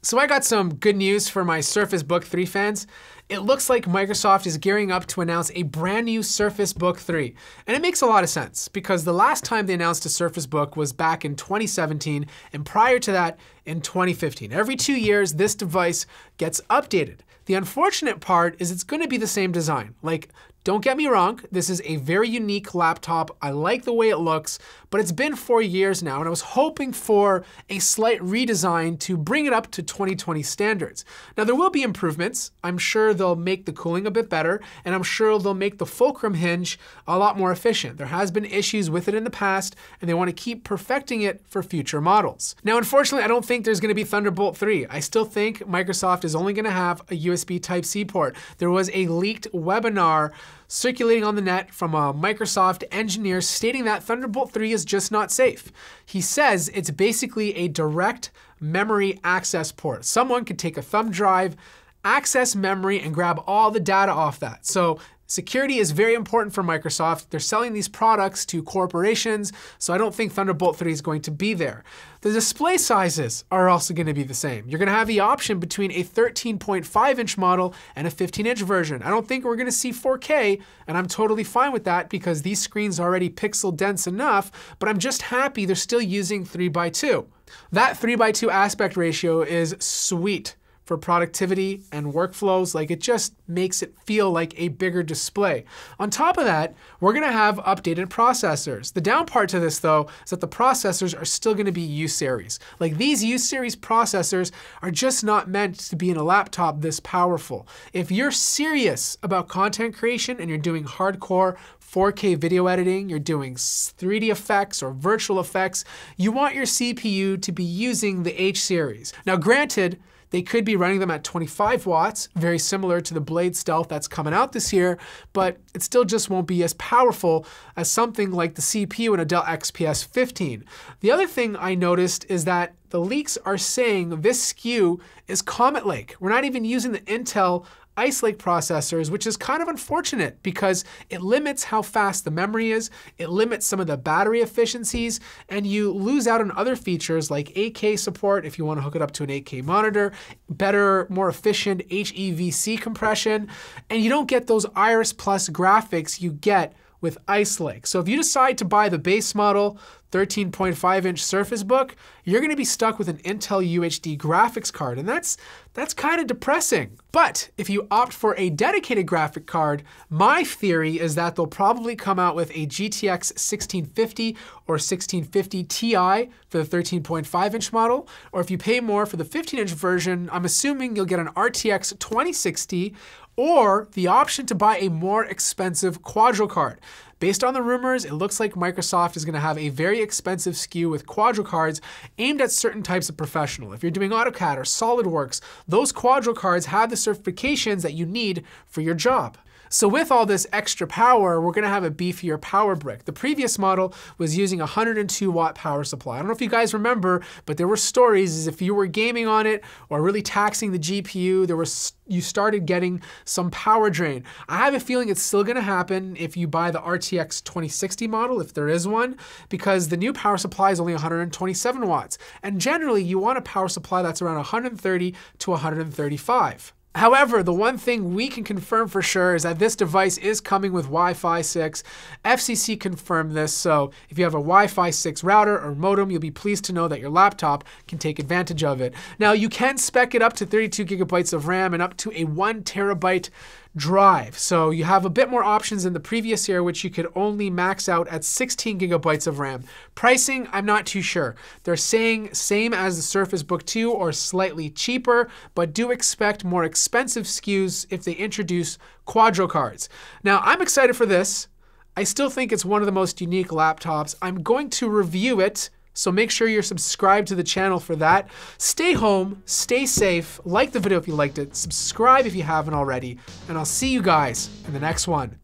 So I got some good news for my Surface Book 3 fans. It looks like Microsoft is gearing up to announce a brand new Surface Book 3. And it makes a lot of sense because the last time they announced a Surface Book was back in 2017 and prior to that in 2015. Every 2 years, this device gets updated. The unfortunate part is it's going to be the same design. Like, don't get me wrong, this is a very unique laptop. I like the way it looks, but it's been 4 years now, and I was hoping for a slight redesign to bring it up to 2020 standards. Now, there will be improvements. I'm sure they'll make the cooling a bit better, and I'm sure they'll make the fulcrum hinge a lot more efficient. There has been issues with it in the past, and they want to keep perfecting it for future models. Now, unfortunately, I don't think there's going to be Thunderbolt 3. I still think Microsoft is only going to have a USB Type-C port. There was a leaked webinar circulating on the net from a Microsoft engineer stating that Thunderbolt 3 is just not safe. He says it's basically a direct memory access port. Someone could take a thumb drive, access memory, and grab all the data off that. So security is very important for Microsoft. They're selling these products to corporations, so I don't think Thunderbolt 3 is going to be there. The display sizes are also going to be the same. You're going to have the option between a 13.5-inch model and a 15-inch version. I don't think we're going to see 4K, and I'm totally fine with that because these screens are already pixel dense enough, but I'm just happy they're still using 3:2. That 3:2 aspect ratio is sweet for productivity and workflows. Like, it just makes it feel like a bigger display. On top of that, we're gonna have updated processors. The down part to this though, is that the processors are still gonna be U-series. Like, these U-series processors are just not meant to be in a laptop this powerful. If you're serious about content creation and you're doing hardcore 4K video editing, you're doing 3D effects or virtual effects, you want your CPU to be using the H-series. Now granted, they could be running them at 25 watts, very similar to the Blade Stealth that's coming out this year, but it still just won't be as powerful as something like the CPU in a Dell XPS 15. The other thing I noticed is that the leaks are saying this SKU is Comet Lake. We're not even using the Intel Ice Lake processors, which is kind of unfortunate because it limits how fast the memory is, it limits some of the battery efficiencies, and you lose out on other features like 8K support if you want to hook it up to an 8K monitor, better, more efficient HEVC compression, and you don't get those Iris Plus graphics you get with Ice Lake. So if you decide to buy the base model 13.5-inch Surface Book, you're gonna be stuck with an Intel UHD graphics card, and that's kind of depressing. But if you opt for a dedicated graphic card, my theory is that they'll probably come out with a GTX 1650 or 1650 Ti for the 13.5-inch model, or if you pay more for the 15-inch version, I'm assuming you'll get an RTX 2060 or the option to buy a more expensive Quadro card. Based on the rumors, it looks like Microsoft is going to have a very expensive SKU with Quadro cards aimed at certain types of professional. If you're doing AutoCAD or SolidWorks, those Quadro cards have the certifications that you need for your job. So with all this extra power, we're gonna have a beefier power brick. The previous model was using a 102 watt power supply. I don't know if you guys remember, but there were stories as if you were gaming on it or really taxing the GPU, you started getting some power drain. I have a feeling it's still gonna happen if you buy the RTX 2060 model, if there is one, because the new power supply is only 127 watts. And generally, you want a power supply that's around 130 to 135. However, the one thing we can confirm for sure is that this device is coming with Wi-Fi 6. FCC confirmed this, so if you have a Wi-Fi 6 router or modem, you'll be pleased to know that your laptop can take advantage of it. Now, you can spec it up to 32 gigabytes of RAM and up to a 1 terabyte drive. So you have a bit more options than the previous year, which you could only max out at 16 gigabytes of RAM. Pricing, I'm not too sure. They're saying same as the Surface Book 2 or slightly cheaper, but do expect more expensive SKUs if they introduce Quadro cards. Now, I'm excited for this. I still think it's one of the most unique laptops. I'm going to review it, so make sure you're subscribed to the channel for that. Stay home, stay safe, like the video if you liked it, subscribe if you haven't already, and I'll see you guys in the next one.